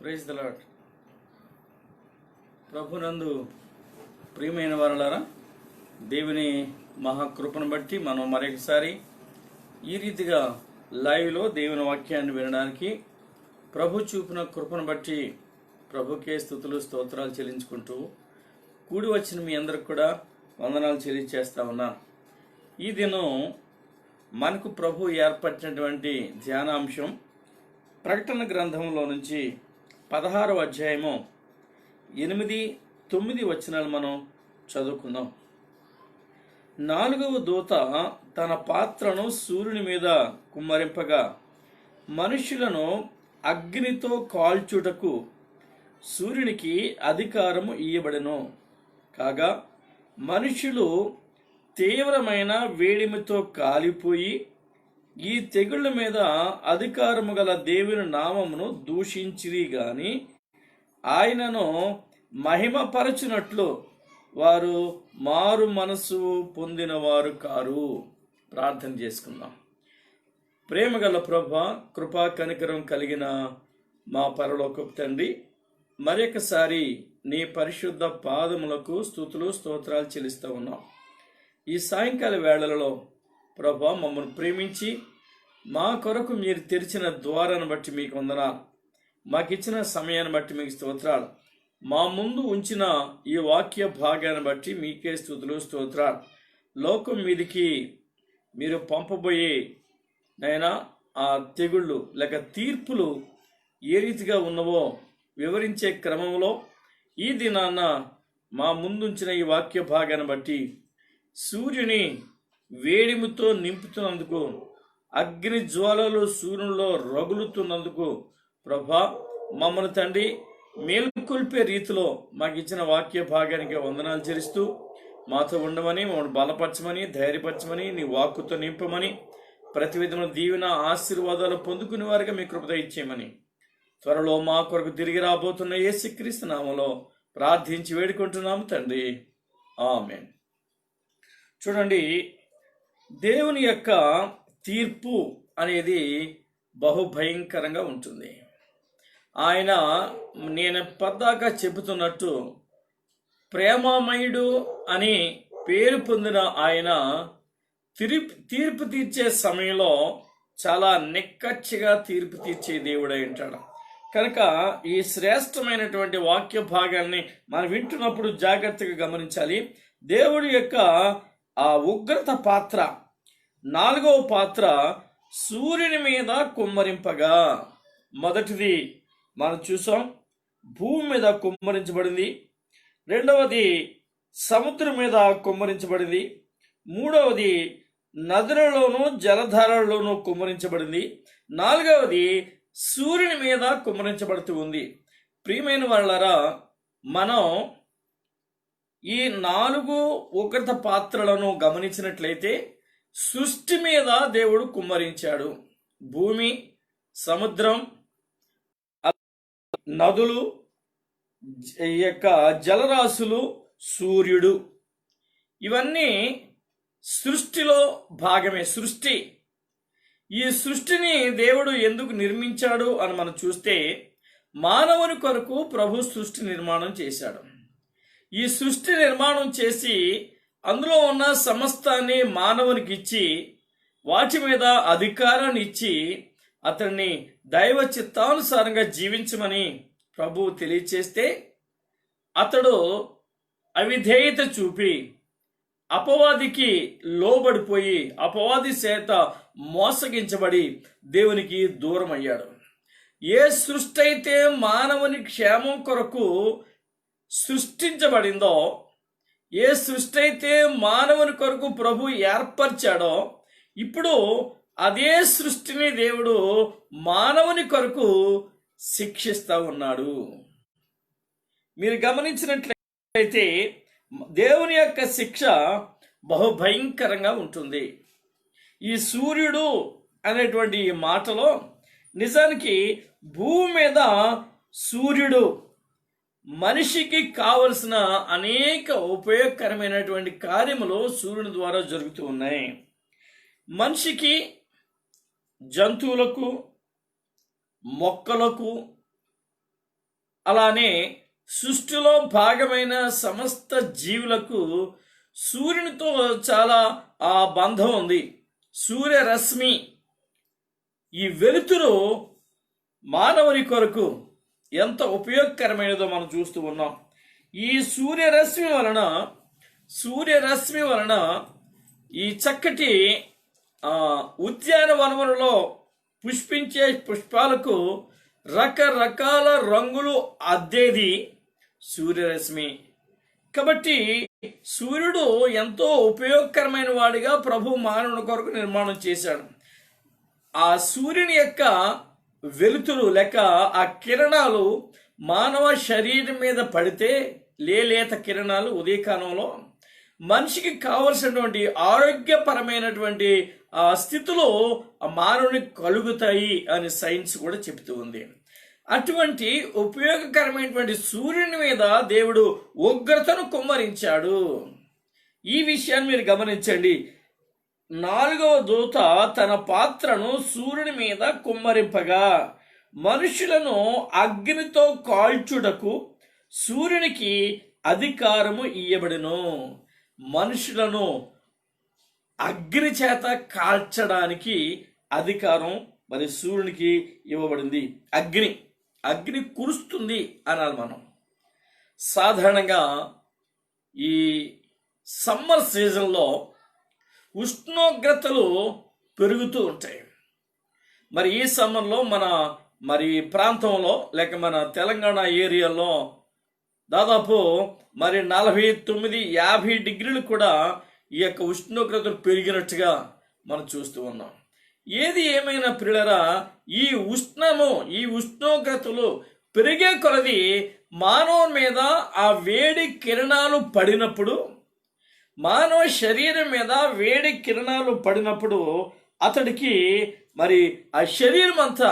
Praise the lord. ప్రభునందు ప్రియమైన వారలారా, దేవుని మహాకృపను బట్టి మనం మరొకసారి ఈ రీతిగా లైవ్లో దేవుని వాక్యాన్ని వినడానికి ప్రభు చూపిన కృపను బట్టి ప్రభుకే స్తుతులు స్తోత్రాలు చెల్లించుకుంటూ కూడి వచ్చిన మీ అందరికి కూడా వందనాలు చెల్లించేస్తా ఉన్నాను. ఈ దినం మనకు ప్రభు ఏర్పరిచినటువంటి ధ్యానాంశం ప్రకటన గ్రంథంలో నుంచి 16వ అధ్యాయము 8-9 వచనాలు మనం చదువుకుందాం. 4వ దూత తన పాత్రను సూర్యుని మీద కుమ్మరింపగా మనుషులను అగ్నితో కాల్చుటకు సూర్యునికి అధికారము ఇయ్యబడెను. కాగా మనుషులు తీవ్రమైన వేడిమితో కాలిపోయి ఈ తెగుళ్ళ మీద అధికారము గల దేవుని నామమును దూషించిరి గాని ఆయనను మహిమపరచునట్లు వారు మారు మనసు పొందినవారు కారు. ప్రార్థన చేసుకుందాం. ప్రేమగల ప్రభువా, కృపా కనికరం కలిగిన మా పరలోకపు తండ్రి, మరొకసారి నీ పరిశుద్ధ పాదములకు స్తుతులు స్తోత్రాలు చెల్లిస్తూ ఉన్నాం. ఈ సాయంకాల వేళలలో ప్రభువా, మమ్మల్ని ప్రేమించి మా కొరకు మీరు తెరిచిన ద్వారాన్ని బట్టి మీకు వందనాలు. మాకిచ్చిన సమయాన్ని బట్టి మీకు స్తోత్రాలు. మా ముందు ఉంచిన ఈ వాక్య భాగాన్ని బట్టి మీకే స్తుతులు స్తోత్రాలు. లోకం మీదికి మీరు పంపబోయే నైనా ఆ తెగుళ్ళు లేక తీర్పులు ఏ రీతిగా ఉన్నవో వివరించే క్రమంలో ఈ దినాన్న మా ముందుంచిన ఈ వాక్య భాగాన్ని బట్టి సూర్యుని వేడిమితో నింపుతున్నందుకు, అగ్ని జ్వాలలు సూర్యునిలో రగులుతున్నందుకు ప్రభా, మమ్మల్ని తండ్రి మేలుకొల్పే రీతిలో మాకు ఇచ్చిన వాక్య భాగానికి వందనాలు చెల్లిస్తూ మాతో ఉండమని, మమ్మల్ని బలపరచమని, ధైర్యపరచమని, నీ వాక్కుతో నింపమని, ప్రతి విధమైన దీవెన ఆశీర్వాదాలు పొందుకునే వారిగా మీ కృపద ఇచ్చేయమని త్వరలో మా కొరకు తిరిగి రాబోతున్న యేసుక్రీస్తు నామములో ప్రార్థించి వేడుకుంటున్నాము తండ్రి, ఆమేన్. చూడండి, దేవుని యొక్క తీర్పు అనేది బహుభయంకరంగా ఉంటుంది. ఆయన, నేను పద్దాకా చెబుతున్నట్టు, ప్రేమమయుడు అని పేరు పొందిన ఆయన తీర్పు తీర్చే సమయంలో చాలా నిక్కచ్చిగా తీర్పు తీర్చే దేవుడై ఉంటాడు. కనుక ఈ శ్రేష్టమైనటువంటి వాక్య భాగాన్ని మనం వింటున్నప్పుడు జాగ్రత్తగా గమనించాలి. దేవుడి యొక్క ఆ ఉగ్రత పాత్ర, 4వ పాత్ర సూర్యుని మీద కుమ్మరింపగా, మొదటిది మనం చూసాం, భూమి మీద కుమ్మరించబడింది. రెండవది సముద్రం మీద కుమ్మరించబడింది. మూడవది నదులలోనూ జలధారలలోనూ కుమ్మరించబడింది. 4వది సూర్యుని మీద కుమ్మరించబడుతూ ఉంది. ప్రియమైన వాళ్ళారా, మనం ఈ 4 ఉగ్రత పాత్రలను గమనించినట్లయితే సృష్టి మీద దేవుడు కుమ్మరించాడు. భూమి, సముద్రం, నదులు, ఈ యొక్క జలరాశులు, సూర్యుడు, ఇవన్నీ సృష్టిలో భాగమే. సృష్టి, ఈ సృష్టిని దేవుడు ఎందుకు నిర్మించాడు అని మనం చూస్తే, మానవుని కొరకు ప్రభు సృష్టి నిర్మాణం చేశాడు. ఈ సృష్టి నిర్మాణం చేసి అందులో ఉన్న సమస్తాన్ని మానవునికి ఇచ్చి, వాటి మీద అధికారాన్ని ఇచ్చి, అతన్ని దైవ చిత్తానుసారంగా జీవించమని ప్రభువు తెలియచేస్తే, అతడు అవిధేయత చూపి అపవాదికి లోబడిపోయి అపవాది చేత మోసగించబడి దేవునికి దూరం అయ్యాడు. ఏ సృష్టి అయితే మానవుని క్షేమం కొరకు సృష్టించబడిందో, ఏ సృష్టి అయితే మానవుని కొరకు ప్రభు ఏర్పరిచాడో, ఇప్పుడు అదే సృష్టిని దేవుడు మానవుని కొరకు శిక్షిస్తూ ఉన్నాడు. మీరు గమనించినట్లయితే దేవుని యొక్క శిక్ష బహుభయంకరంగా ఉంటుంది. ఈ సూర్యుడు అనేటువంటి ఈ మాటలో నిజానికి భూమి మీద సూర్యుడు మనిషికి కావలసిన అనేక ఉపయోగకరమైనటువంటి కార్యములు సూర్యుని ద్వారా జరుగుతూ ఉన్నాయి. మనిషికి, జంతువులకు, మొక్కలకు, అలానే సృష్టిలో భాగమైన సమస్త జీవులకు సూర్యునితో చాలా ఆ బంధం ఉంది. సూర్యరశ్మి, ఈ వెలుతురు మానవుని కొరకు ఎంత ఉపయోగకరమైనదో మనం చూస్తూ ఉన్నాం. ఈ సూర్యరశ్మి వలన ఈ చక్కటి ఉద్యానవనములలో పుష్పించే పుష్పాలకు రకరకాల రంగులు అద్దేది సూర్యరశ్మి. కాబట్టి సూర్యుడు ఎంతో ఉపయోగకరమైన వాడిగా ప్రభు మానవుని కొరకు నిర్మాణం చేశాడు. ఆ సూర్యుని యొక్క వెలుతురు లేక ఆ కిరణాలు మానవ శరీరం మీద పడితే, లేత కిరణాలు ఉదయకాలంలో మనిషికి కావలసినటువంటి ఆరోగ్యపరమైనటువంటి స్థితిలో మానవుని కలుగుతాయి అని సైన్స్ కూడా చెబుతూ ఉంది. అటువంటి ఉపయోగకరమైనటువంటి సూర్యుని మీద దేవుడు ఉగ్రతను కుమ్మరించాడు. ఈ విషయాన్ని మీరు గమనించండి. 4వ దూత తన పాత్రను సూర్యుని మీద కుమ్మరింపగా మనుషులను అగ్నితో కాల్చుటకు సూర్యునికి అధికారము ఇయ్యబడెను. మనుషులను అగ్ని చేత కాల్చడానికి అధికారం మరి సూర్యునికి ఇవ్వబడింది. అగ్ని కురుస్తుంది అనాలి మనం. సాధారణంగా ఈ సమ్మర్ సీజన్లో ఉష్ణోగ్రతలు పెరుగుతూ ఉంటాయి. మరి ఈ సమ్మర్లో మన ప్రాంతంలో లేక మన తెలంగాణ ఏరియాలో దాదాపు 49-50 డిగ్రీలు కూడా ఈ యొక్క ఉష్ణోగ్రతలు పెరిగినట్టుగా మనం చూస్తూ ఉన్నాం. ఏది ఏమైనా ప్రియులారా, ఈ ఉష్ణోగ్రతలు పెరిగే కొలది మానవుని మీద ఆ వేడి కిరణాలు పడినప్పుడు, మానవ శరీరం మీద వేడి కిరణాలు పడినప్పుడు అతడికి మరి ఆ శరీరం అంతా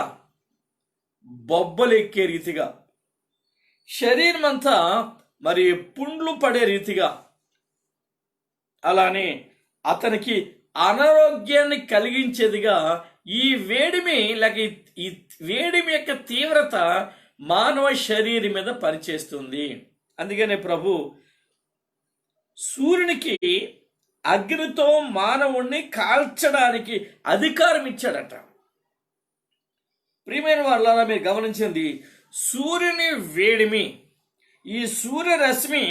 బొబ్బలెక్కే రీతిగా, శరీరం అంతా మరి పుండ్లు పడే రీతిగా, అలానే అతనికి అనారోగ్యాన్ని కలిగించేదిగా ఈ వేడిమి లేక ఈ వేడిమి యొక్క తీవ్రత మానవ శరీరం మీద పనిచేస్తుంది. అందుకనే ప్రభు సూర్యునికి అగ్నితో మానవుణ్ణి కాల్చడానికి అధికారం ఇచ్చాడట. ప్రియమైన వాళ్ళారా, మీరు గమనించింది సూర్యుని వేడిమి, ఈ సూర్యరశ్మి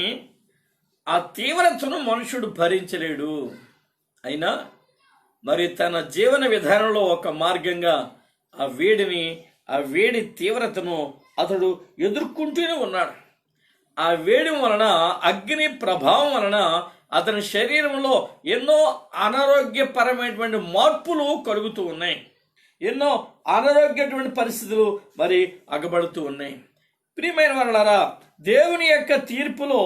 ఆ తీవ్రతను మనుషుడు భరించలేడు. అయినా మరి తన జీవన విధానంలో ఒక మార్గంగా ఆ వేడి తీవ్రతను అతడు ఎదుర్కొంటూనే ఉన్నాడు. ఆ వేడి వలన, అగ్ని ప్రభావం వలన అతని శరీరంలో ఎన్నో అనారోగ్యపరమైనటువంటి మార్పులు కలుగుతూ ఉన్నాయి. ఎన్నో అనారోగ్యటువంటి పరిస్థితులు మరి అగబడుతూ ఉన్నాయి. ప్రియమైన వాళ్ళారా, దేవుని యొక్క తీర్పులో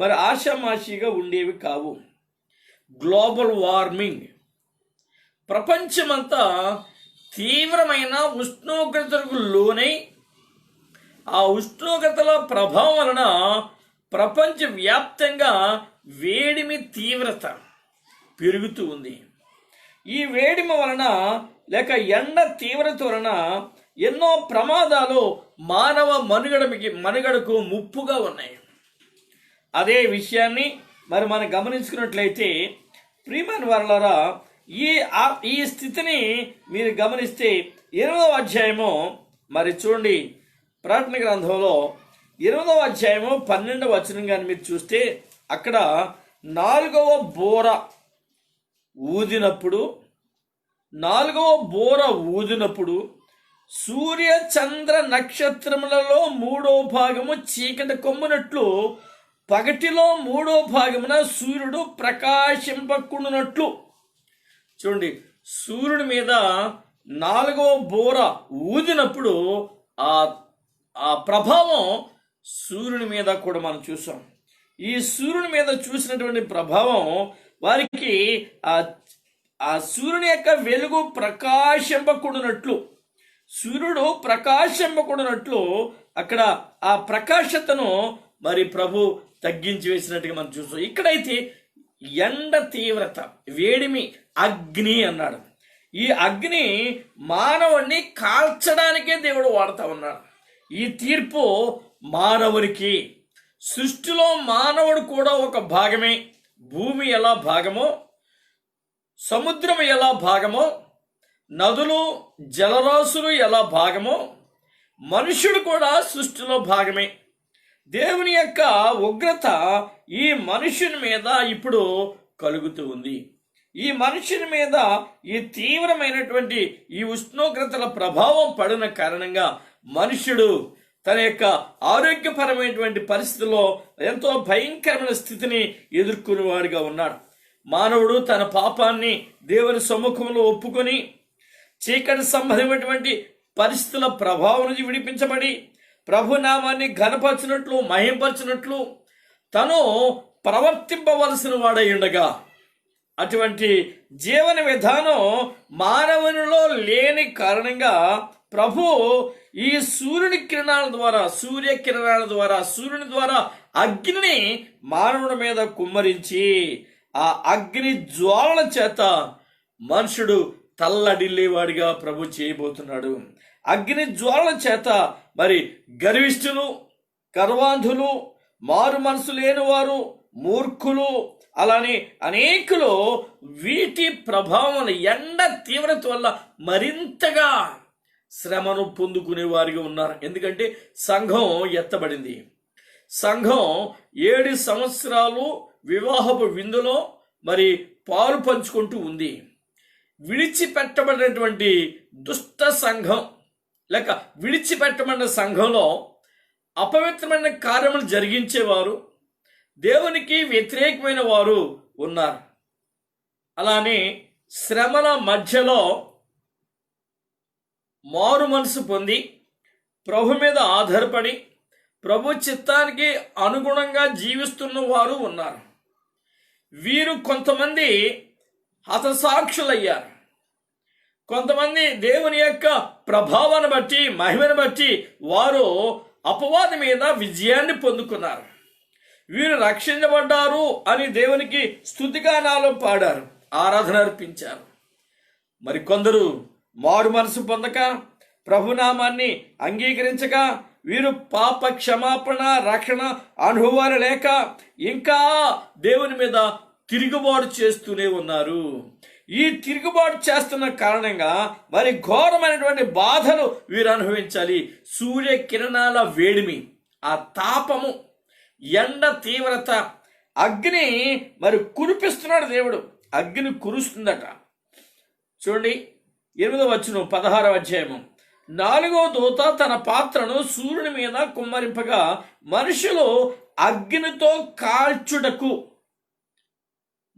మరి ఆషామాషిగా ఉండేవి కావు. గ్లోబల్ వార్మింగ్, ప్రపంచమంతా తీవ్రమైన ఉష్ణోగ్రతలకు లోనై ఆ ఉష్ణోగ్రతల ప్రభావం వలన ప్రపంచవ్యాప్తంగా వేడిమి తీవ్రత పెరుగుతూ ఉంది. ఈ వేడిమి వలన లేక ఎండ తీవ్రత వలన ఎన్నో ప్రమాదాలు మానవ మనుగడకు ముప్పుగా ఉన్నాయి. అదే విషయాన్ని మరి మనం గమనించుకున్నట్లయితే ప్రియమైన వారలారా, ఈ స్థితిని మీరు గమనిస్తే 8వ అధ్యాయము మరి చూడండి, ప్రకటన గ్రంథంలో 8వ అధ్యాయము 12వ వచనం కానీ మీరు చూస్తే అక్కడ 4వ బోర ఊదినప్పుడు సూర్య చంద్ర నక్షత్రములలో 3వ భాగము చీకటి కమ్మునట్లు, పగటిలో 3వ భాగమున సూర్యుడు ప్రకాశింపకుండునట్లు. చూడండి, సూర్యుడి మీద 4వ బోర ఊదినప్పుడు ఆ ప్రభావం సూర్యుని మీద కూడా మనం చూసాం. ఈ సూర్యుని మీద చూసినటువంటి ప్రభావం వారికి ఆ సూర్యుని యొక్క వెలుగు ప్రకాశింపకూడనట్లు, సూర్యుడు ప్రకాశింపకూడనట్లు అక్కడ ఆ ప్రకాశతను మరి ప్రభు తగ్గించి వేసినట్టుగా మనం చూస్తాం. ఇక్కడైతే ఎండ తీవ్రత, వేడిమి, అగ్ని అన్నాడు. ఈ అగ్ని మానవుణ్ణి కాల్చడానికే దేవుడు వాడుతూ ఉన్నాడు. ఈ తీర్పు మానవునికి. సృష్టిలో మానవుడు కూడా ఒక భాగమే. భూమి ఎలా భాగమో, సముద్రం ఎలా భాగమో, నదులు జలరాశులు ఎలా భాగమో, మనుషుడు కూడా సృష్టిలో భాగమే. దేవుని యొక్క ఉగ్రత ఈ మనుషుని మీద ఇప్పుడు కలుగుతూ ఉంది. ఈ మనుషుని మీద ఈ తీవ్రమైనటువంటి ఈ ఉష్ణోగ్రతల ప్రభావం పడిన కారణంగా మనుష్యుడు తన యొక్క ఆరోగ్యపరమైనటువంటి పరిస్థితుల్లో ఎంతో భయంకరమైన స్థితిని ఎదుర్కొనేవాడిగా ఉన్నాడు. మానవుడు తన పాపాన్ని దేవుని సమ్ముఖంలో ఒప్పుకొని చీకటి సంబంధమైనటువంటి పరిస్థితుల ప్రభావం నుంచి విడిపించబడి ప్రభునామాన్ని ఘనపరచినట్లు మహింపరచినట్లు తను ప్రవర్తింపవలసిన వాడై ఉండగా అటువంటి జీవన విధానం మానవునిలో లేని కారణంగా ప్రభు ఈ సూర్యకిరణాల ద్వారా సూర్యుని ద్వారా అగ్నిని మానవుడి మీద కుమ్మరించి ఆ అగ్ని జ్వాలల చేత మనుషుడు తల్లడిల్లేవాడిగా ప్రభు చేయబోతున్నాడు. అగ్ని జ్వాలల చేత మరి గర్విష్ఠులు, గర్వాంధులు, మారు మనసు లేని వారు, మూర్ఖులు, అలానే అనేకులు వీటి ప్రభావం ఎండ తీవ్రత వల్ల మరింతగా శ్రమను పొందుకునే వారిగా ఉన్నారు. ఎందుకంటే సంఘం ఎత్తబడింది. సంఘం 7 సంవత్సరాలు వివాహపు విందులో మరి పాలు పంచుకుంటూ ఉంది. విడిచిపెట్టబడినటువంటి దుష్ట సంఘం లేక విడిచిపెట్టబడిన సంఘంలో అపవిత్రమైన కార్యములు జరిగించేవారు, దేవునికి వ్యతిరేకమైన వారు ఉన్నారు. అలానే శ్రమల మధ్యలో మారు మనసు పొంది ప్రభు మీద ఆధారపడి ప్రభు చిత్తానికి అనుగుణంగా జీవిస్తున్న వారు ఉన్నారు. వీరు కొంతమంది హతసాక్షులయ్యారు. కొంతమంది దేవుని యొక్క ప్రభావాన్ని బట్టి మహిమను బట్టి వారు అపవాది మీద విజయాన్ని పొందుకున్నారు. వీరు రక్షించబడ్డారు అని దేవునికి స్తుతిగానాలు పాడారు, ఆరాధన అర్పించారు. మరి కొందరు మారు మనసు పొందక ప్రభునామాన్ని అంగీకరించక వీరు పాప క్షమాపణ రక్షణ అనుభవాలు లేక ఇంకా దేవుని మీద తిరుగుబాటు చేస్తూనే ఉన్నారు. ఈ తిరుగుబాటు చేస్తున్న కారణంగా మరి ఘోరమైనటువంటి బాధలు వీరు అనుభవించాలి. సూర్యకిరణాల వేడిమి, ఆ తాపము, ఎండ తీవ్రత, అగ్ని మరి కురిపిస్తున్నాడు దేవుడు. అగ్ని కురుస్తుందట. చూడండి 8వ వచనం 16వ అధ్యాయము. 4వ దూత తన పాత్రను సూర్యుని మీద కుమ్మరింపగా మనుషులు అగ్నితో కాల్చుటకు,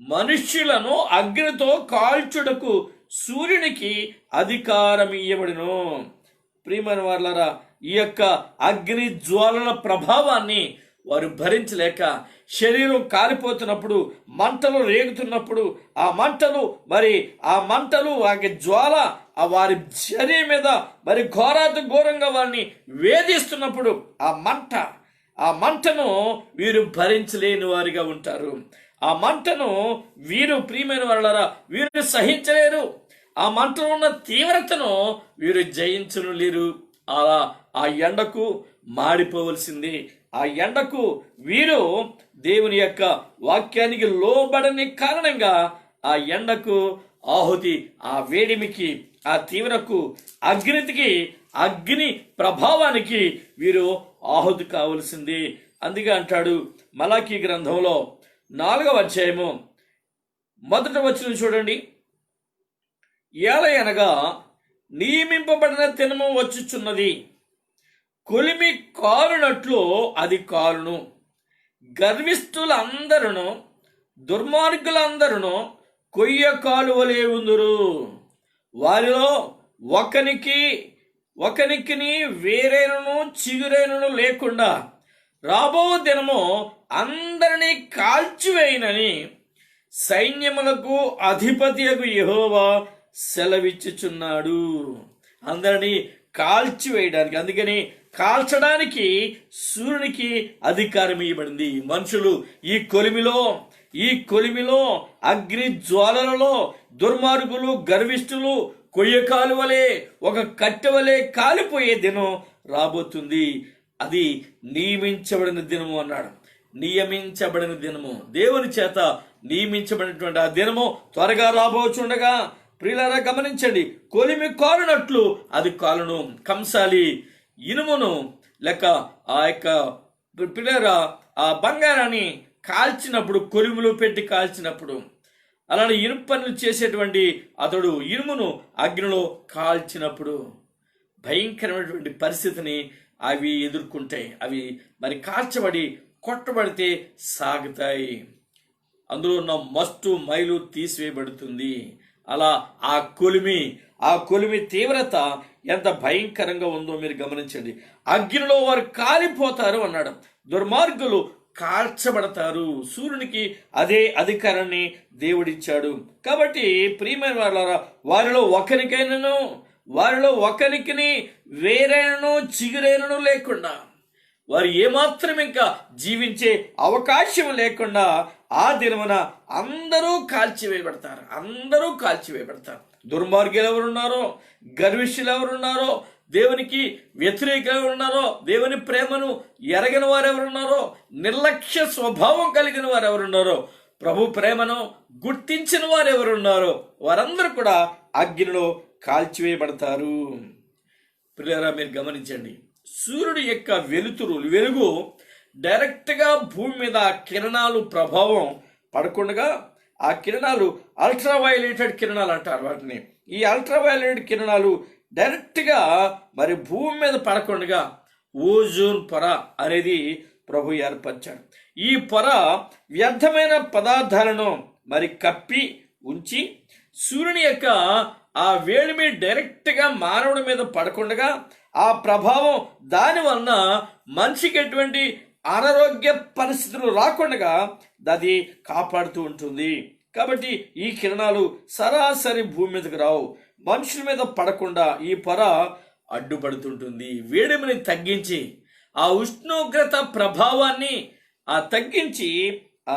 మనుష్యులను అగ్నితో కాల్చుటకు సూర్యునికి అధికారం ఇయ్యబడిను. ప్రియమైన వారలారా, ఈ యొక్క అగ్ని జ్వాలల ప్రభావాన్ని వారు భరించలేక శరీరం కాలిపోతున్నప్పుడు, మంటలు రేగుతున్నప్పుడు, ఆ మంటలు ఆ జ్వాల ఆ వారి శరీరం మీద మరి ఘోరంగా వారిని వేధిస్తున్నప్పుడు ఆ మంటను వీరు భరించలేని వారిగా ఉంటారు. ఆ మంటను వీరు ప్రియమైన వారలారా వీరు సహించలేరు. ఆ మంటలో ఉన్న తీవ్రతను వీరు జయించలేరు. అలా ఆ ఎండకు మాడిపోవలసింది. ఆ ఎండకు వీరు దేవుని యొక్క వాక్యానికి లోబడని కారణంగా ఆ ఎండకు ఆహుతి, ఆ వేడిమికి, ఆ తీవ్రకు, అగ్ని ప్రభావానికి వీరు ఆహుతి కావలసింది. అందుకే అంటాడు మలాకీ గ్రంథంలో 4వ అధ్యాయము 1వ వచనం చూడండి. ఏలయనగా నియమింపబడిన దినము వచ్చుచున్నది, కొలిమి కారునట్లు అది కారును. గర్విష్ఠులందరూ దుర్మార్గులందరూ కొయ్య కాలువలే ఉందురు. వారిలో ఒకనికి వేరేనను చిగురేనను లేకుండా రాబో దినము అందరినీ కాల్చివేయనని సైన్యములకు అధిపతియగు యెహోవా సెలవిచ్చుచున్నాడు. అందరినీ కాల్చివేయడానికి, అందుకని కాల్చడానికి సూర్యునికి అధికారం ఇవ్వబడింది. మనుషులు ఈ కొలిమిలో అగ్ని జ్వాలలలో దుర్మార్గులు, గర్విష్ఠులు కొయ్య కాలువలే, ఒక కట్టె వలె కాలిపోయే దినం రాబోతుంది. అది నియమించబడిన దినము అన్నాడు. నియమించబడిన దినము, దేవుని చేత నియమించబడినటువంటి ఆ దినము త్వరగా రాబోచుండగా ప్రియులారా గమనించండి, కొలిమి కాలునట్లు అది కాలును. కంసాలి ఇనుమును లేక ఆ యొక్క ప్రియులారా ఆ బంగారాన్ని కాల్చినప్పుడు, కొలిమిలో పెట్టి కాల్చినప్పుడు, అలానే ఇనుప పనులు చేసేటువంటి అతడు ఇనుమును అగ్నిలో కాల్చినప్పుడు భయంకరమైనటువంటి పరిస్థితిని అవి ఎదుర్కొంటాయి. అవి మరి కాల్చబడి కొట్టబడితే సాగుతాయి. అందులో ఉన్న మస్టు మైలు తీసివేయబడుతుంది. అలా ఆ కొలిమి తీవ్రత ఎంత భయంకరంగా ఉందో మీరు గమనించండి. అగ్నిలో వారు కాలిపోతారు అన్నాడు. దుర్మార్గులు కాల్చబడతారు. సూర్యునికి అదే అధికారాన్ని దేవుడిచ్చాడు. కాబట్టి ప్రియమైన వాళ్ళారా, వారిలో ఒకరికి వేరైనను చిగురైనను లేకుండా, వారు ఏమాత్రం ఇంకా జీవించే అవకాశం లేకుండా ఆ దినమున అందరూ కాల్చివేయబడతారు. దుర్మార్గులు ఎవరున్నారో, గర్విష్యులు ఎవరున్నారో, దేవునికి వ్యతిరేకంగా ఎవరున్నారో, దేవుని ప్రేమను ఎరగని వారు ఎవరున్నారో, నిర్లక్ష్య స్వభావం కలిగిన వారు ఎవరున్నారో, ప్రభు ప్రేమను గుర్తించిన వారు ఎవరున్నారో వారందరూ కూడా అగ్నిలో కాల్చివేయబడతారు. ప్రియులారా మీరు గమనించండి, సూర్యుడి యొక్క వెలుగు డైరెక్ట్గా భూమి మీద కిరణాలు ప్రభావం పడకుండా, ఆ కిరణాలు అల్ట్రావైలెటెడ్ కిరణాలు అంటారు వాటిని. ఈ అల్ట్రావైలెటెడ్ కిరణాలు డైరెక్ట్గా మరి భూమి మీద పడకుండా ఓజోన్ పొర అనేది ప్రభు ఏర్పరిచాడు. ఈ పొర వ్యర్థమైన పదార్థాలను మరి కప్పి ఉంచి సూర్యుని యొక్క ఆ వేడిమి డైరెక్ట్గా మానవుడి మీద పడకుండా ఆ ప్రభావం దాని వలన మనిషికి ఎటువంటి అనారోగ్య పరిస్థితులు రాకుండా అది కాపాడుతూ ఉంటుంది. కాబట్టి ఈ కిరణాలు సరాసరి భూమి మీదకి రావు, మనుషుల మీద పడకుండా ఈ పొర అడ్డుపడుతుంటుంది. వేడిమిని తగ్గించి ఆ ఉష్ణోగ్రత ప్రభావాన్ని తగ్గించి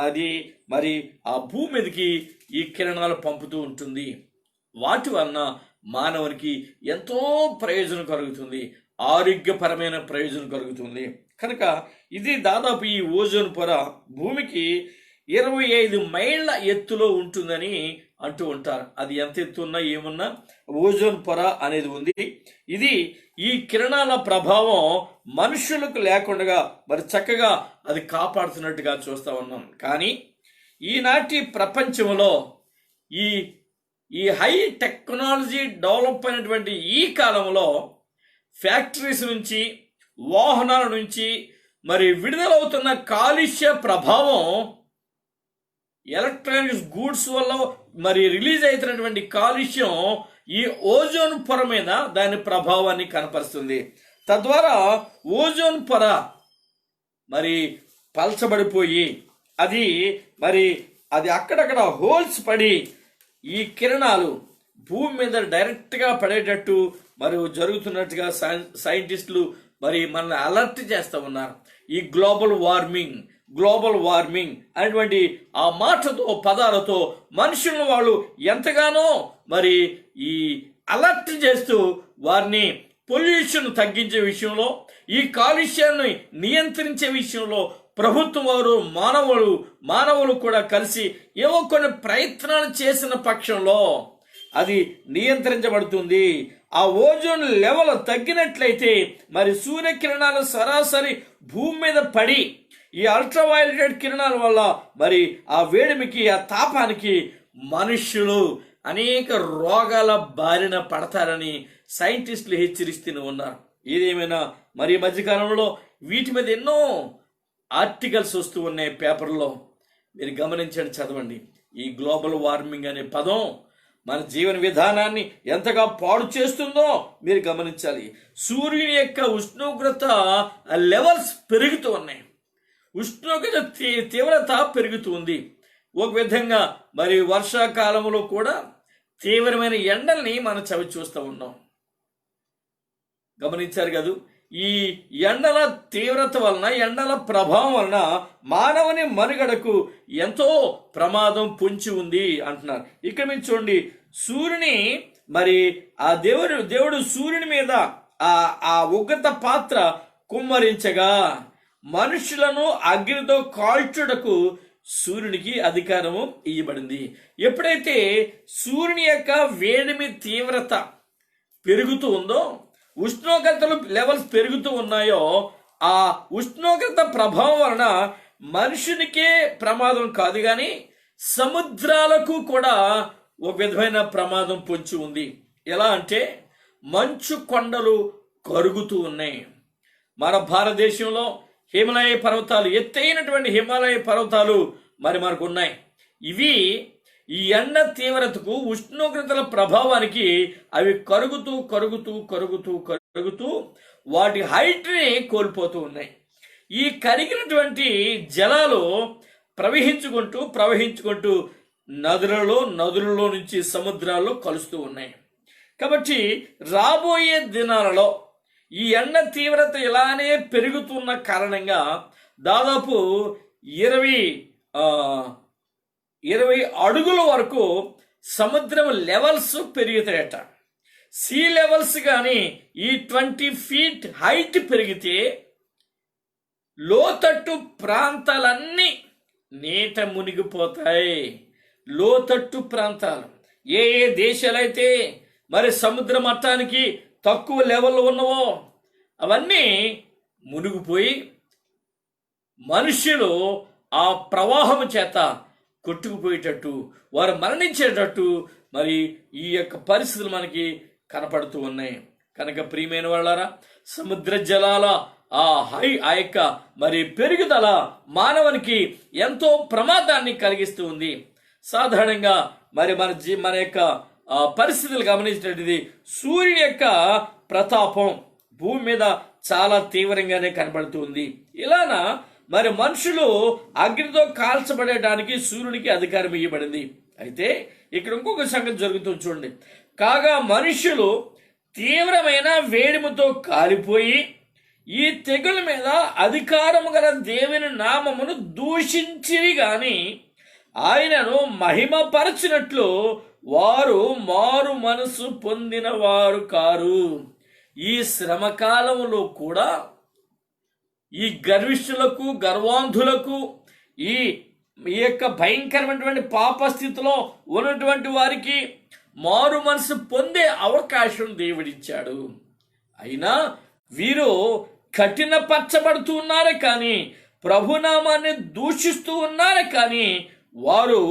అది మరి ఆ భూమి మీదకి ఈ కిరణాలు పంపుతూ ఉంటుంది. వాటి వలన మానవునికి ఎంతో ప్రయోజనం కలుగుతుంది, ఆరోగ్యపరమైన ప్రయోజనం కలుగుతుంది. కనుక ఇది దాదాపు ఈ ఓజోన్ పొర భూమికి 25 మైళ్ళ ఎత్తులో ఉంటుందని అంటూ ఉంటారు. అది ఎంత ఎత్తు ఉన్నా ఏమున్నా ఓజోన్ పొర అనేది ఉంది. ఇది ఈ కిరణాల ప్రభావం మనుషులకు లేకుండా మరి చక్కగా అది కాపాడుతున్నట్టుగా చూస్తూ ఉన్నాం. కానీ ఈనాటి ప్రపంచంలో ఈ హై టెక్నాలజీ డెవలప్ అయినటువంటి ఈ కాలంలో ఫ్యాక్టరీస్ నుంచి, వాహనాల నుంచి మరి విడుదలవుతున్న కాలుష్య ప్రభావం, ఎలక్ట్రానిక్స్ గూడ్స్ వల్ల మరి రిలీజ్ అవుతున్నటువంటి కాలుష్యం ఈ ఓజోన్ పొర మీద దాని ప్రభావాన్ని కనపరుస్తుంది. తద్వారా ఓజోన్ పొర మరి పలచబడిపోయి అది అక్కడక్కడ హోల్స్ పడి ఈ కిరణాలు భూమి మీద డైరెక్ట్గా పడేటట్టు మరి జరుగుతున్నట్టుగా సైంటిస్టులు మరి మనల్ని అలర్ట్ చేస్తూ ఉన్నారు. ఈ గ్లోబల్ వార్మింగ్ అనేటువంటి ఆ మాటతో, పదాలతో మనుషులను వాళ్ళు ఎంతగానో మరి ఈ అలర్ట్ చేస్తూ వారిని పొల్యూషన్ తగ్గించే విషయంలో, ఈ కాలుష్యాన్ని నియంత్రించే విషయంలో ప్రభుత్వం వారు, మానవులు కూడా కలిసి ఏవో కొన్ని ప్రయత్నాలు చేసిన పక్షంలో అది నియంత్రించబడుతుంది. ఆ ఓజోన్ లెవెల్ తగ్గినట్లయితే మరి సూర్యకిరణాలు సరాసరి భూమి మీద పడి ఈ అల్ట్రావైలెటెడ్ కిరణాల వల్ల మరి ఆ వేడిమికి, ఆ తాపానికి మనుష్యులు అనేక రోగాల బారిన పడతారని సైంటిస్టులు హెచ్చరిస్తూనే ఉన్నారు. ఏదేమైనా మరి మధ్యకాలంలో వీటి మీద ఎన్నో ఆర్టికల్స్ వస్తూ ఉన్నాయి పేపర్లో. మీరు గమనించండి, చదవండి. ఈ గ్లోబల్ వార్మింగ్ అనే పదం మన జీవన విధానాన్ని ఎంతగా పాడు చేస్తుందో మీరు గమనించాలి. సూర్యుని యొక్క ఉష్ణోగ్రత లెవెల్స్ పెరుగుతూ ఉన్నాయి, ఉష్ణోగ్రత తీవ్రత పెరుగుతుంది. ఒక విధంగా మరి వర్షాకాలంలో కూడా తీవ్రమైన ఎండల్ని మనం చవి చూస్తూ ఉన్నాం. గమనించారు కదా? ఈ ఎండల తీవ్రత వలన, ఎండల ప్రభావం వలన మానవుని మనుగడకు ఎంతో ప్రమాదం పొంచి ఉంది అంటున్నారు. ఇక్కడ మీరు చూడండి, సూర్యుని మరి ఆ దేవుడు సూర్యుని మీద ఆ ఆ ఉగ్రత పాత్ర కుమ్మరించగా మనుషులను అగ్నితో కాల్చుటకు సూర్యునికి అధికారము ఇవ్వబడింది. ఎప్పుడైతే సూర్యుని యొక్క వేడిమి తీవ్రత పెరుగుతూ ఉందో, ఉష్ణోగ్రతలు లెవెల్స్ పెరుగుతూ ఉన్నాయో, ఆ ఉష్ణోగ్రత ప్రభావం వలన మనుషునికే ప్రమాదం కాదు కానీ సముద్రాలకు కూడా ఒక విధమైన ప్రమాదం పొంచి ఉంది. ఎలా అంటే మంచు కొండలు కరుగుతూ ఉన్నాయి. మన భారతదేశంలో హిమాలయ పర్వతాలు, ఎత్తైనటువంటి హిమాలయ పర్వతాలు మనకు ఉన్నాయి. ఇవి ఈ ఎండ తీవ్రతకు, ఉష్ణోగ్రతల ప్రభావానికి అవి కరుగుతూ కరుగుతూ కరుగుతూ కరుగుతూ వాటి హైట్ని కోల్పోతూ ఉన్నాయి. ఈ కరిగినటువంటి జలాలు ప్రవహించుకుంటూ నదులలో నుంచి సముద్రాల్లో కలుస్తూ ఉన్నాయి. కాబట్టి రాబోయే దినాలలో ఈ ఎండ తీవ్రత ఇలానే పెరుగుతున్న కారణంగా దాదాపు 20 అడుగుల వరకు సముద్రం లెవెల్స్ పెరుగుతాయట. సీ లెవెల్స్ కానీ ఈ 20 ఫీట్ హైట్ పెరిగితే లోతట్టు ప్రాంతాలన్నీ నీట మునిగిపోతాయి. లోతట్టు ప్రాంతాలు ఏ దేశాలైతే మరి సముద్ర మట్టానికి తక్కువ లెవెల్లో ఉన్నవో అవన్నీ మునిగిపోయి మనుష్యులు ఆ ప్రవాహం చేత కొట్టుకుపోయేటట్టు, వారు మరణించేటట్టు మరి ఈ యొక్క పరిస్థితులు మనకి కనపడుతూ ఉన్నాయి. కనుక ప్రియమైన వాళ్ళారా, సముద్ర జలాల ఆ యొక్క మరి పెరుగుదల మానవునికి ఎంతో ప్రమాదాన్ని కలిగిస్తూ ఉంది. సాధారణంగా మరి మన యొక్క పరిస్థితులు గమనించినట్టు సూర్యుని యొక్క ప్రతాపం భూమి మీద చాలా తీవ్రంగానే కనబడుతుంది. ఇలానా మరి మనుషులు అగ్నితో కాల్చబడేటానికి సూర్యునికి అధికారం ఇవ్వబడింది. అయితే ఇక్కడ ఇంకొక సంగతి జరుగుతుంది చూడండి. కాగా మనుషులు తీవ్రమైన వేడిముతో కాలిపోయి ఈ తెగుల మీద అధికారము గల దేవుని నామమును దూషించిరి గాని ఆయనను మహిమపరచినట్లు వారు మారు మనసు పొందిన వారు కారు. ఈ శ్రమకాలంలో కూడా ఈ గర్విష్ఠులకు, గర్వాంధులకు, ఈ యొక్క భయంకరమైనటువంటి పాప స్థితిలో ఉన్నటువంటి వారికి మారు మనసు పొందే అవకాశం దేవుడిచ్చాడు. అయినా వీరు కఠినపరచబడుతూ ఉన్నారు కానీ, ప్రభునామాన్ని దూషిస్తూ ఉన్నారు కానీ వారు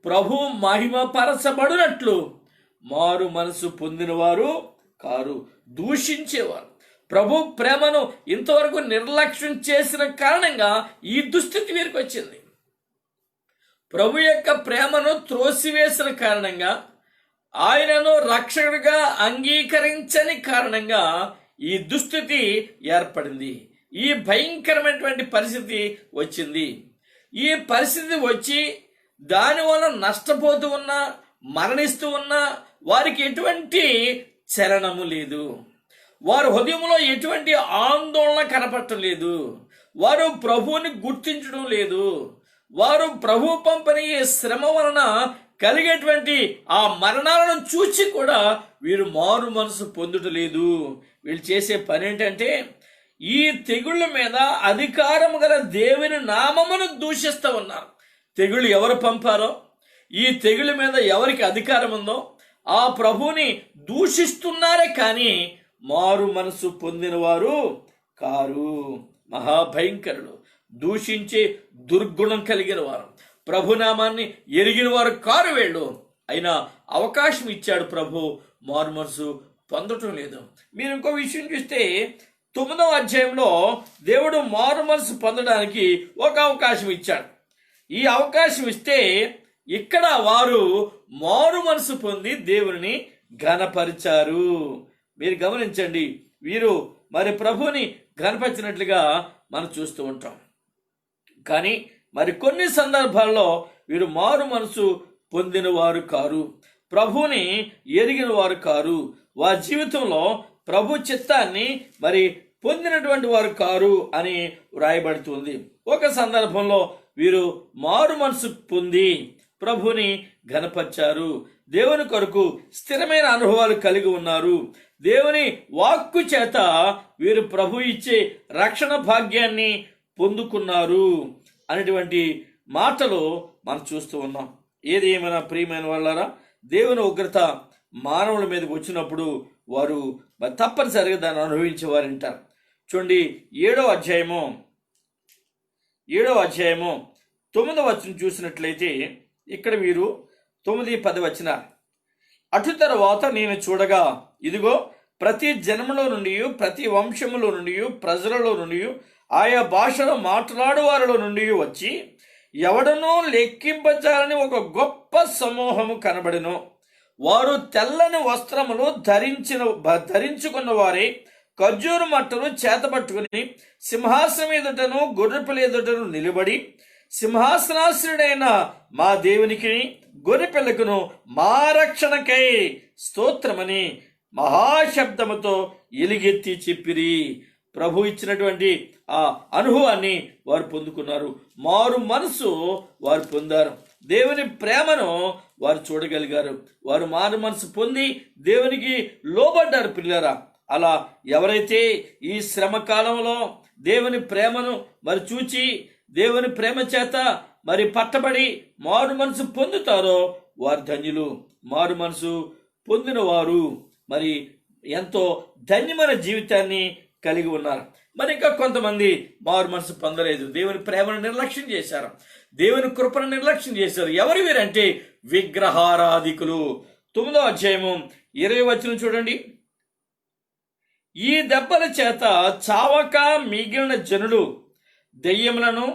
ప్రభు మహిమపరచబడినట్లు మారు మనసు పొందినవారు కారు. దూషించేవారు, ప్రభు ప్రేమను ఇంతవరకు నిర్లక్ష్యం చేసిన కారణంగా ఈ దుస్థితి వీరికి వచ్చింది. ప్రభు యొక్క ప్రేమను త్రోసివేసిన కారణంగా, ఆయనను రక్షకుడిగా అంగీకరించని కారణంగా ఈ దుస్థితి ఏర్పడింది. ఈ భయంకరమైనటువంటి పరిస్థితి వచ్చింది. ఈ పరిస్థితి వచ్చి దానివల్ల నష్టపోతూ ఉన్నా, మరణిస్తూ ఉన్నా వారికి ఎటువంటి చలనము లేదు. వారి హృదయంలో ఎటువంటి ఆందోళన కనపడటం లేదు. వారు ప్రభువుని గుర్తించడం లేదు. వారు ప్రభు పంపిన ఈ శ్రమ వలన కలిగేటువంటి ఆ మరణాలను చూసి కూడా వీరు మారు మనసు పొందుటలేదు. వీళ్ళు చేసే పని ఏంటంటే ఈ తెగుళ్ళ మీద అధికారం గల దేవుని నామమును దూషిస్తూ ఉన్నారు. తెగుళ్ళు ఎవరు పంపారో, ఈ తెగుళ్ళ మీద ఎవరికి అధికారం ఉందో ఆ ప్రభువుని దూషిస్తున్నారే కానీ మారు మనసు పొందిన వారు కారు. మహాభయంకరుడు, దూషించే దుర్గుణం కలిగిన వారు, ప్రభునామాన్ని ఎరిగిన వారు కారు వీళ్ళు. అయినా అవకాశం ఇచ్చాడు ప్రభు, మారు మనసు పొందటం లేదు. మీరు ఇంకో విషయం చూస్తే 9వ అధ్యాయంలో దేవుడు మారు మనసు పొందడానికి ఒక అవకాశం ఇచ్చాడు. ఈ అవకాశం ఇస్తే ఇక్కడ వారు మారు మనసు పొంది దేవుని ఘనపరిచారు. మీరు గమనించండి, వీరు మరి ప్రభుని ఘనపరిచినట్లుగా మనం చూస్తూ ఉంటాం. కానీ మరి కొన్ని సందర్భాల్లో వీరు మారు మనసు పొందిన వారు కారు, ప్రభుని ఎరిగిన వారు కారు, వారి జీవితంలో ప్రభు చిత్తాన్ని మరి పొందినటువంటి వారు కారు అని వ్రాయబడుతుంది. ఒక సందర్భంలో వీరు మారు మనసు పొంది ప్రభుని ఘనపరిచారు, దేవుని కొరకు స్థిరమైన అనుభవాలు కలిగి ఉన్నారు. దేవుని వాక్కు చేత వీరు ప్రభు ఇచ్చే రక్షణ భాగ్యాన్ని పొందుకున్నారు అనేటువంటి మాటలు మనం చూస్తూ ఉన్నాం. ఏది ఏమైనా ప్రియమైన వాళ్ళారా, దేవుని ఉగ్రత మానవుల మీదకి వచ్చినప్పుడు వారు తప్పనిసరిగా దాన్ని అనుభవించేవారు అంటారు. చూడండి, 7వ అధ్యాయము 9వ వచనం చూసినట్లయితే ఇక్కడ వీరు 9-10 వచనాలు. అటు తరువాత నేను చూడగా ఇదిగో ప్రతి జన్మలో నుండి, ప్రతి వంశములో నుండి, ప్రజలలో నుండి, ఆయా భాషలో మాట్లాడు వారిలో నుండి వచ్చి ఎవడనో లెక్కింపజాలని ఒక గొప్ప సమూహము కనబడెను. వారు తెల్లని వస్త్రములు ధరించుకున్న వారే ఖర్జూరు మట్టలు చేతపట్టుకుని సింహాసనం ఎదుటను గొర్రెపిల్ల ఎదుటను నిలబడి సింహాసనాశ్రుడైన మా దేవునికి గొర్రెపిల్లకును మా రక్షణకై స్తోత్రమని మహాశబ్దముతో ఎలుగెత్తి చెప్పిరి. ప్రభు ఇచ్చినటువంటి ఆ అనుభవాన్ని వారు పొందుకున్నారు. మారు మనసు వారు పొందారు. దేవుని ప్రేమను వారు చూడగలిగారు. వారు మారు మనసు పొంది దేవునికి లోబడ్డారు. పిల్లరా, అలా ఎవరైతే ఈ శ్రమ కాలంలో దేవుని ప్రేమను మరి చూచి దేవుని ప్రేమ చేత మరి పట్టబడి మారు మనసు పొందుతారో వారు ధన్యులు. మారు మనసు పొందిన వారు మరి ఎంతో ధన్యమైన జీవితాన్ని కలిగి ఉన్నారు. మరి ఇంకా కొంతమంది మారు మనసు పొందలేదు, దేవుని ప్రేమను నిర్లక్ష్యం చేశారు, దేవుని కృపను నిర్లక్ష్యం చేశారు. ఎవరు వీరంటే విగ్రహారాధికులు. 9వ అధ్యాయము 20వ వచనం చూడండి. ఈ దెబ్బల చేత చావక మిగిలిన జనులు దెయ్యములను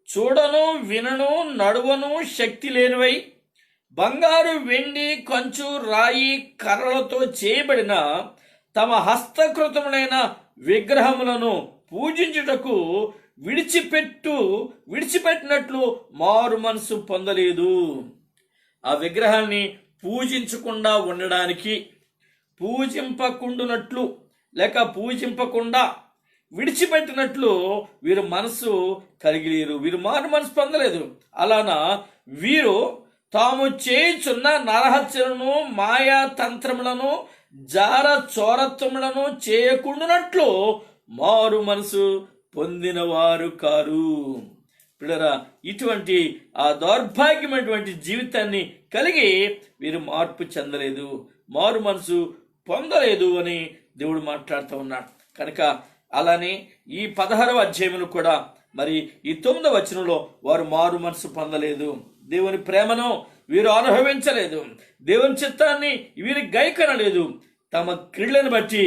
చూడను వినను నడువను శక్తి లేనివై బంగారు వెండి కంచు రాయి కర్రలతో చేయబడిన తమ హస్తకృతములైన విగ్రహములను పూజించుటకు విడిచిపెట్టినట్లు మారు మనసు పొందలేదు. ఆ విగ్రహాన్ని పూజించకుండా ఉండడానికి, పూజింపకుండునట్లు లేక పూజింపకుండా విడిచిపెట్టినట్లు వీరు మనసు కలిగిలేరు. వీరు మారు మనసు పొందలేదు. అలానా వీరు తాము చేయుచున్న నరహత్యలను, మాయా తంత్రములను, జార చోరత్వములను చేయకుండానట్లు మారు మనసు పొందినవారు కారు. పిల్లరా, ఇటువంటి ఆ దౌర్భాగ్యమైనటువంటి జీవితాన్ని కలిగి వీరు మార్పు చెందలేదు, మారు మనసు పొందలేదు అని దేవుడు మాట్లాడుతూ ఉన్నాడు. కనుక అలానే ఈ 16వ అధ్యాయంలో కూడా మరి ఈ 9వ వచనంలో వారు మారు మనసు పొందలేదు, దేవుని ప్రేమను వీరు అనుభవించలేదు, దేవుని చిత్తాన్ని వీరు గైకొనలేదు. తమ క్రియలను బట్టి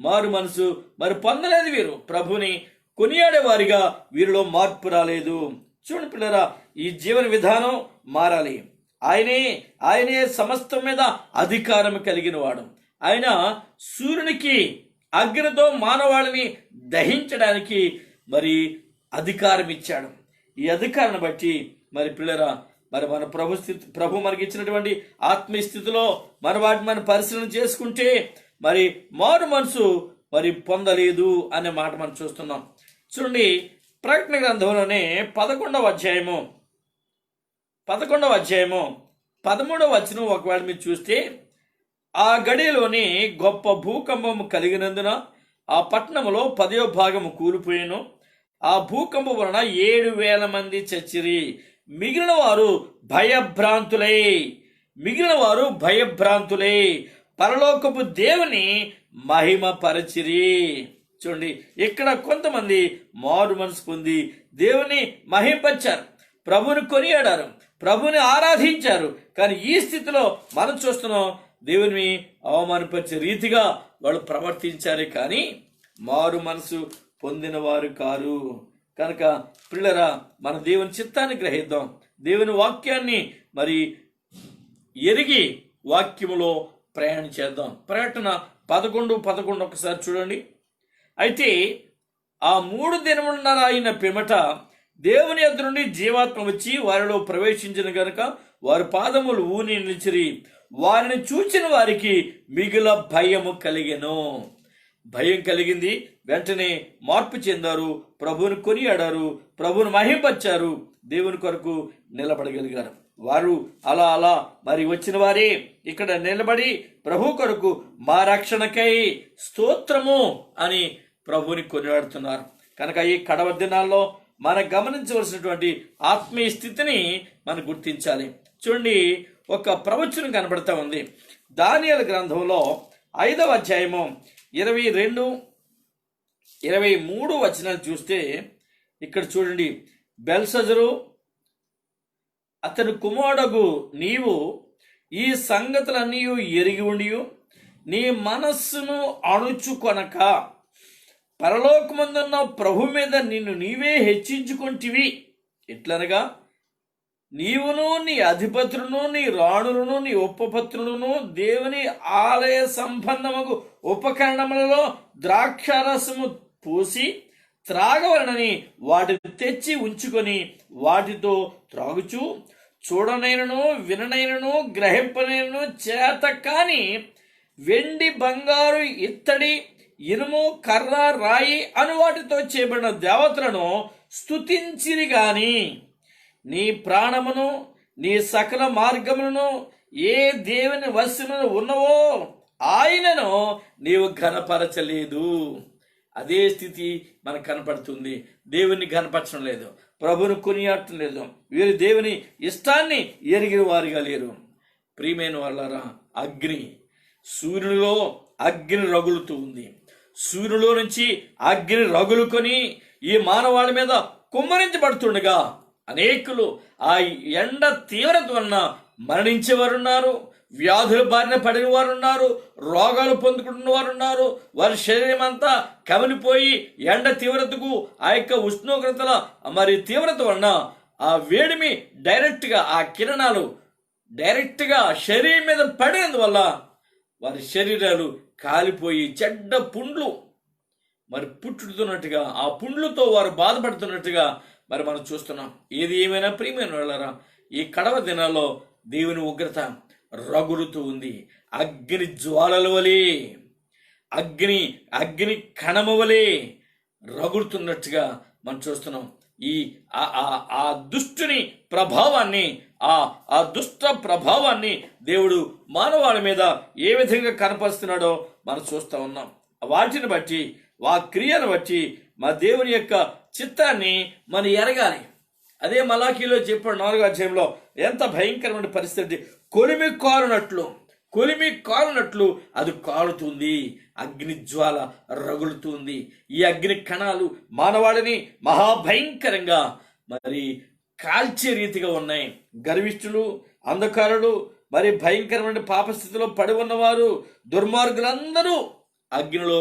మారు మనసు మరి పొందలేదు. వీరు ప్రభుని కొనియాడేవారిగా వీరిలో మార్పు రాలేదు. చూడండి పిల్లరా, ఈ జీవన విధానం మారాలి. ఆయనే సమస్తం మీద అధికారం కలిగిన వాడు. ఆయన సూర్యునికి అగ్నితో మానవాళిని దహించడానికి మరి అధికారం ఇచ్చాడు. ఈ అధికారాన్ని బట్టి మరి పిల్లరా, మరి మన ప్రభు మనకి ఇచ్చినటువంటి ఆత్మీయ స్థితిలో వాటిని పరిశీలన చేసుకుంటే మరి మారు మనసు మరి పొందలేదు అనే మాట మనం చూస్తున్నాం. చూడండి, ప్రకటన గ్రంథంలోనే 11వ అధ్యాయము 13వ వచనం ఒకవేళ మీరు చూస్తే, ఆ గడిలోని గొప్ప భూకంపము కలిగినందున ఆ పట్టణంలో 10వ భాగము కూలిపోయాను. ఆ భూకంపం వలన 7,000 మంది చచ్చిరి. మిగిలిన వారు భయభ్రాంతులై పరలోకపు దేవుని మహిమ పరచిరి. చూడండి, ఇక్కడ కొంతమంది మారు మనసు పొంది దేవుని మహిమపరిచారు, ప్రభుని కొనియాడారు, ప్రభుని ఆరాధించారు. కానీ ఈ స్థితిలో మనం చూస్తున్నాం, దేవుని అవమానపరిచే రీతిగా వాళ్ళు ప్రవర్తించారు, కానీ మారు మనసు పొందిన వారు కారు. కనుక పిల్లరా, మన దేవుని చిత్తాన్ని గ్రహిద్దాం, దేవుని వాక్యాన్ని మరి ఎరిగి వాక్యములో ప్రయాణం చేద్దాం. ప్రకటన 11:11 ఒకసారి చూడండి. అయితే ఆ 3 దినములున్నర అయిన పిమ్మట దేవుని యొద్ద నుండి జీవాత్మ వచ్చి వారిలో ప్రవేశించిన గనుక వారి పాదములు ఊని నిలిచిరి. వారిని చూచిన వారికి మిగుల భయము కలిగెను. భయం కలిగింది. వెంటనే మార్పు చెందారు, ప్రభువుని కొనియాడారు, ప్రభువుని మహిమపరిచారు, దేవుని కొరకు నిలబడగలిగారు. వారు అలా అలా మరి వచ్చిన వారే ఇక్కడ నిలబడి ప్రభు కొరకు మా రక్షణకై స్తోత్రము అని ప్రభుని కొనియాడుతున్నారు. కనుక ఈ కడవ దినాల్లో మనం గమనించవలసినటువంటి ఆత్మీయ స్థితిని మనం గుర్తించాలి. చూడండి, ఒక ప్రవచనం కనబడతా ఉంది. దానియేలు గ్రంథంలో 5వ అధ్యాయము 22, 23 వచనాలు చూస్తే ఇక్కడ చూడండి, బెల్షజరు అతని కుమారుడగు నీవు ఈ సంగతులన్నీ ఎరిగి ఉండి నీ మనస్సును అణుచుకొనక పరలోకమందున్న ప్రభు మీద నిన్ను నీవే హెచ్చించుకొంటివి. ఎట్లనగా నీవును నీ అధిపతులను నీ రాణులను నీ ఉపపత్రులను దేవుని ఆలయ సంబంధముకు ఉపకరణములలో ద్రాక్షారసము పూసి త్రాగవలనని వాటిని తెచ్చి ఉంచుకొని వాటితో త్రాగుచు చూడనైనను విననైనను గ్రహింపనైనను చేత కాని వెండి బంగారు ఇత్తడి ఇనుము కర్ర రాయి అను వాటితో చేయబడిన దేవతలను స్తుతించిరి గాని నీ ప్రాణమును నీ సకల మార్గములను ఏ దేవుని వశమున ఉన్నవో ఆయనను నీవు ఘనపరచలేదు. అదే స్థితి మనకు కనపడుతుంది. దేవుని ఘనపరచడం లేదు, ప్రభుని కొనియాడటం లేదు. వీరు దేవుని ఇష్టాన్ని ఎరిగిన వారిగా లేరు. ప్రియమైన వాళ్ళారా, అగ్ని, సూర్యునిలో అగ్ని రగులుతూ ఉంది. సూర్యులో నుంచి అగ్ని రగులుకొని ఈ మానవాళి మీద కుమ్మరించబడుతుండగా అనేకులు ఆ ఎండ తీవ్రత వలన మరణించేవారున్నారు, వ్యాధుల బారిన పడిన వారు ఉన్నారు, రోగాలు పొందుకుంటున్న వారు ఉన్నారు. వారి శరీరం అంతా కమిలిపోయి ఎండ తీవ్రతకు ఆ యొక్క ఉష్ణోగ్రతల మరి తీవ్రత వలన ఆ వేడిమి డైరెక్ట్గా ఆ కిరణాలు డైరెక్ట్గా శరీరం మీద పడినందువల్ల వారి శరీరాలు కాలిపోయి చెడ్డ పుండ్లు మరి పుట్టుతున్నట్టుగా, ఆ పుండ్లతో వారు బాధపడుతున్నట్టుగా మరి మనం చూస్తున్నాం. ఏది ఏమైనా ప్రియమైన వాళ్ళారా, ఈ కడవ దినాల్లో దేవుని ఉగ్రత రగులుతూ ఉంది. అగ్ని జ్వాలల వలె, అగ్ని కణము వలె రగులుతున్నట్టుగా మనం చూస్తున్నాం. ఈ ఆ దుష్టుని ప్రభావాన్ని, ఆ దుష్ట ప్రభావాన్ని దేవుడు మానవాళి మీద ఏ విధంగా కనపరుస్తున్నాడో మనం చూస్తూ ఉన్నాం. వాటిని బట్టి, ఆ క్రియను బట్టి మా దేవుని యొక్క చిత్తాన్ని మనం ఎరగాలి. అదే మలాకీలో చెప్పాడు 4వ అధ్యాయంలో, ఎంత భయంకరమైన పరిస్థితి. కొలిమి కాలునట్లు అది కాలుతుంది, అగ్ని జ్వాల రగులుతుంది. ఈ అగ్ని కణాలు మానవాళిని మహాభయంకరంగా మరి కాల్చే రీతిగా ఉన్నాయి. గర్విష్ఠులు, అంధకారులు, మరి భయంకరమైన పాపస్థితిలో పడి ఉన్నవారు, దుర్మార్గులందరూ అగ్నిలో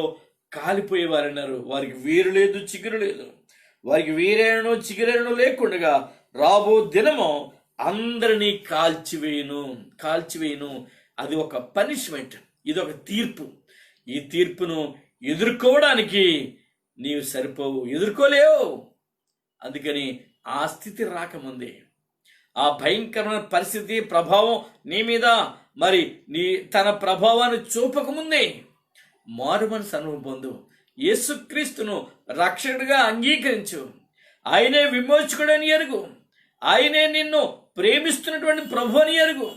కాలిపోయేవారన్నారు. వారికి వీరు లేదు, చిగురు లేదు. వారికి వీరేనో చిగురేనో లేకుండా రాబో దినము అందరినీ కాల్చివేయును. అది ఒక పనిష్మెంట్, ఇది ఒక తీర్పు. ఈ తీర్పును ఎదుర్కోవడానికి నీవు సరిపోవు, ఎదుర్కోలేవు. అందుకని ఆ స్థితి రాకముందే, ఆ భయంకరమైన పరిస్థితి ప్రభావం నీ మీద మరి తన ప్రభావాన్ని చూపకముందే మారు మనసు అనుభవం పొందు. యేసుక్రీస్తును రక్షకుడిగా అంగీకరించు. ఆయనే విమోచకుడని ఎరుగు. ఆయనే నిన్ను ప్రేమిస్తున్నటువంటి ప్రభు అని ఎరుగు.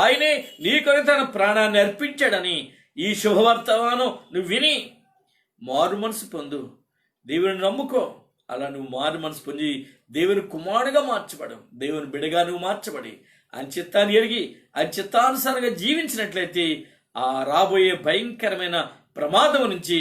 ఆయనే నీ కొరకు తన ప్రాణాన్ని అర్పించాడని ఈ శుభవర్తమానం నువ్వు విని మారు మనసు పొందు. దేవుని నమ్ముకో. అలా నువ్వు మారు మనసు పొంది దేవుని కుమారుడుగా మార్చబడు, దేవుని బిడగా నువ్వు మార్చబడి ఆయన చిత్తాన్ని ఎరిగి ఆయన చిత్తానుసారంగా జీవించినట్లయితే ఆ రాబోయే భయంకరమైన ప్రమాదం నుంచి,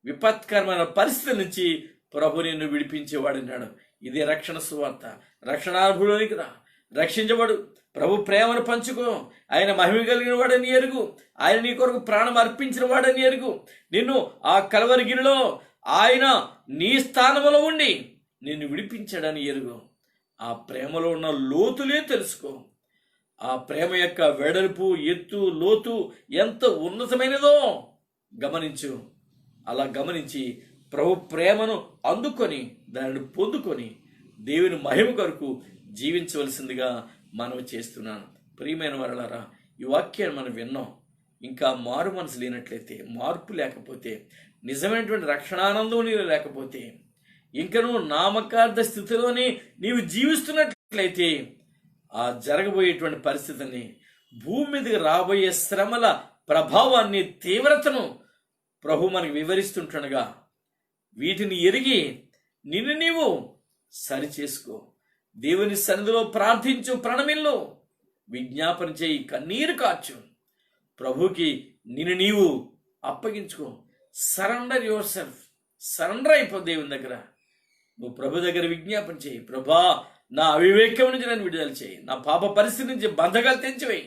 విపత్కరమైన పరిస్థితుల నుంచి ప్రభు నిన్ను విడిపించేవాడన్నాడు. ఇదే రక్షణ సువార్త. రక్షణానుభూతికి రా, రక్షించబడు, ప్రభు ప్రేమను పంచుకో. ఆయన మహిమ కలిగిన వాడని ఎరుగు. ఆయన నీ కొరకు ప్రాణం అర్పించిన వాడని ఎరుగు. నిన్ను ఆ కలవరిగిరిలో ఆయన నీ స్థానంలో ఉండి నిన్ను విడిపించాడని ఎరుగు. ఆ ప్రేమలో ఉన్న లోతులే తెలుసుకో. ఆ ప్రేమ యొక్క వెడల్పు, ఎత్తు, లోతు ఎంత ఉన్నతమైనదో గమనించు. అలా గమనించి ప్రభు ప్రేమను అందుకొని దానిని పొందుకొని దేవుని మహిమ కొరకు జీవించవలసిందిగా మనం చేస్తున్నాను. ప్రియమైన వారలారా, ఈ వాక్యాన్ని మనం విన్నాం. ఇంకా మారు మనసు లేనట్లయితే, మార్పు లేకపోతే, నిజమైనటువంటి రక్షణానందం నీలో లేకపోతే, ఇంకా నువ్వు నామకార్థ స్థితిలోనే నీవు జీవిస్తున్నట్లయితే ఆ జరగబోయేటువంటి పరిస్థితిని, భూమి మీదకి రాబోయే శ్రమల ప్రభావాన్ని, తీవ్రతను ప్రభు మనకు వివరిస్తుంటుండగా వీటిని ఎరిగి నిన్ను నీవు సరిచేసుకో. దేవుని సన్నిధిలో ప్రార్థించు, ప్రణమిల్లు, విజ్ఞాపన చేయి, కన్నీరు కార్చు. ప్రభుకి నిన్ను నీవు అప్పగించుకో. Surrender yourself. సరెండర్ అయిపో దేవుని దగ్గర. నువ్వు ప్రభు దగ్గర విజ్ఞాపన చేయి. ప్రభా, నా అవివేకం నుంచి నన్ను విడుదల చేయి. నా పాప పరిస్థితి నుంచి బంధకాలు తెంచివేయి.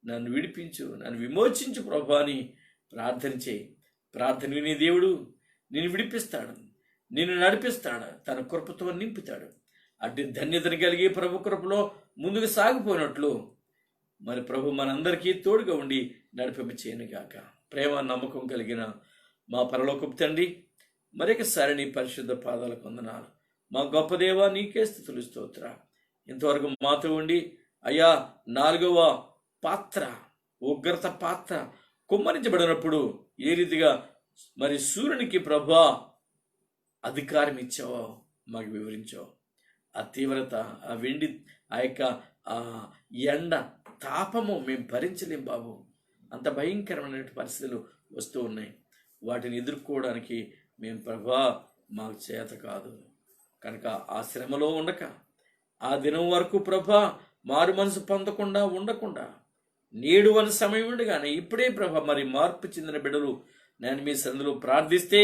నన్ను విడిపించు, నన్ను విమోచించు ప్రభా అని ప్రార్థన చేయి. ప్రార్థన వినే దేవుడు నిన్ను విడిపిస్తాడు, నిన్ను నడిపిస్తాడు, తన కృపతో నింపుతాడు. అట్టి ధన్యతను కలిగి ప్రభు కృపలో ముందుకు సాగిపోయినట్లు మరి ప్రభు మనందరికీ తోడుగా ఉండి నడిపింప చేయనుగాక. ప్రేమ నమ్మకం కలిగిన మా పరలోకపు తండ్రి, మరొకసారి నీ పరిశుద్ధ పాదాలకు వందనాలు. మా గొప్ప దేవా, నీకే స్తుతులు, స్తోత్ర. ఇంతవరకు మాతో ఉండి అయ్యా, 4వ పాత్ర, ఉగ్రత పాత్ర కుమ్మరించబడినప్పుడు ఏ రీతిగా మరి సూర్యునికి ప్రభా అధికారం ఇచ్చావో మాకు వివరించావు. ఆ తీవ్రత, ఆ వెండి, ఆ యొక్క ఆ ఎండ తాపము మేము భరించలేం బాబు. అంత భయంకరమైన పరిస్థితులు వస్తూ ఉన్నాయి. వాటిని ఎదుర్కోవడానికి మేము ప్రభా మాకు చేత కాదు. కనుక ఆ శ్రమలో ఉండక, ఆ దినం వరకు ప్రభా మారు మనసు పొందకుండా ఉండకుండా, నేడు అని సమయం ఉండగానే ఇప్పుడే ప్రభా మరి మార్పు చెందిన బిడ్డలు నేను మీ సందులో ప్రార్థిస్తే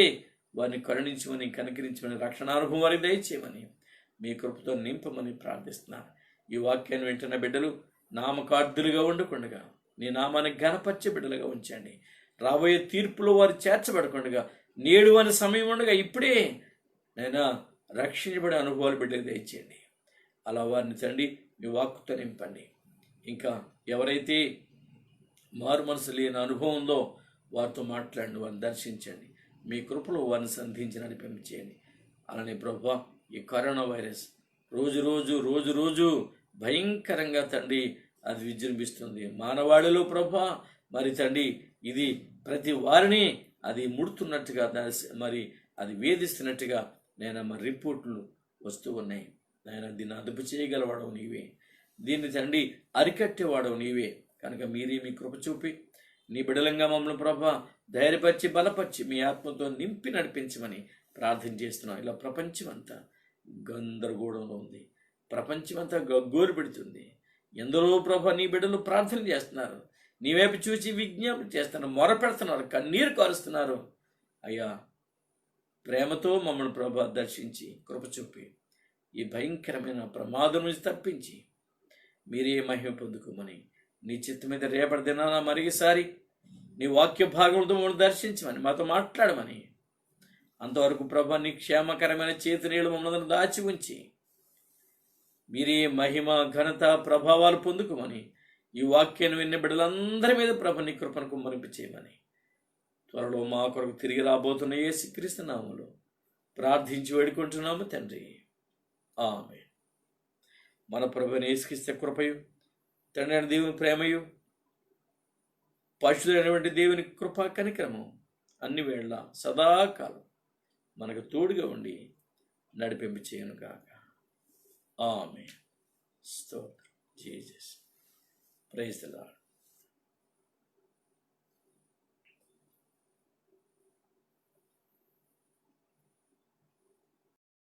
వారిని కరుణించమని, కనికరించమని, రక్షణానుభవం వారికి దయచేయమని, మీ కృపతో నింపమని ప్రార్థిస్తున్నాను. ఈ వాక్యాన్ని వింటున్న బిడ్డలు నామకార్థులుగా ఉండకుండగా నీ నామాన్ని ఘనపరిచే బిడ్డలుగా ఉంచండి. రాబోయే తీర్పులో వారు చేర్చబడకుండగా, నేడు అని సమయం ఉండగా ఇప్పుడే నైనా రక్షించబడే అనుభవాలు బిడ్డలు దయచేయండి. అలా వారిని తండ్రి మీ వాక్కుతో నింపండి. ఇంకా ఎవరైతే మారు మనసు లేని అనుభవం ఉందో వారితో మాట్లాడండి, వారిని దర్శించండి. మీ కృపలో వారిని సంధించి నడిపించేయండి. అలానే ప్రభా, ఈ కరోనా వైరస్ రోజు రోజు భయంకరంగా తండ్రి అది విజృంభిస్తుంది మానవాళిలో ప్రభా. మరి తండ్రి ఇది ప్రతి వారిని అది ముడుతున్నట్టుగా, మరి అది వేధిస్తున్నట్టుగా నేను మరి రిపోర్ట్లు వస్తూ ఉన్నాయి. నేను దీన్ని అదుపు చేయగలవాడవు నీవే, దీన్ని తండ్రి అరికట్టేవాడవు నీవే. కనుక మీరే మీ కృప చూపి నీ బిడలంగా మమ్మల్ని ప్రభా ధైర్యపరిచి, బలపరిచి, మీ ఆత్మతో నింపి నడిపించమని ప్రార్థన చేస్తున్నాం. ఇలా ప్రపంచమంతా గందరగోళంలో ఉంది, ప్రపంచమంతా గగ్గోలు పెడుతుంది. ఎందరో ప్రభా నీ బిడ్డలు ప్రార్థన చేస్తున్నారు, నీ వైపు చూసి విజ్ఞాపన చేస్తున్నారు, మొర పెడుతున్నారు, కన్నీరు కారుస్తున్నారు. అయ్యా, ప్రేమతో మమ్మల్ని ప్రభా దర్శించి కృప చూపి ఈ భయంకరమైన ప్రమాదం నుంచి తప్పించి మీరే మహిమ పొందుకోమని, నీ చిత్త మీద రేపటి దినాన మరిసారి నీ వాక్య భాగంతో మమ్మల్ని దర్శించమని, మాతో మాట్లాడమని, అంతవరకు ప్రభా నీ క్షేమకరమైన చేతినీళ్ళు మమ్మల్ని దాచి ఉంచి మీరే మహిమ, ఘనత, ప్రభావాలు పొందుకోమని, ఈ వాక్యాన్ని విన్న బిడ్డలందరి మీద ప్రభు నీ కృపను కుమ్మరింపు చేయమని, త్వరలో మా కొరకు తిరిగి రాబోతున్న యేసుక్రీస్తు నామములో ప్రార్థించి వేడుకుంటున్నాము తండ్రి. ఆమేన్. మన ప్రభువైన యేసుక్రీస్తు కృపయు, తండ్రి అయిన దేవుని ప్రేమయు, పరిశుద్ధుడైనటువంటి దేవుని కృపా కనికరము అన్ని వేళ సదాకాలం మనకు తోడుగా ఉండి నడిపింపు చేయను గాక. ఆమేన్. స్తోత్రం. జీసస్. Praise the lord.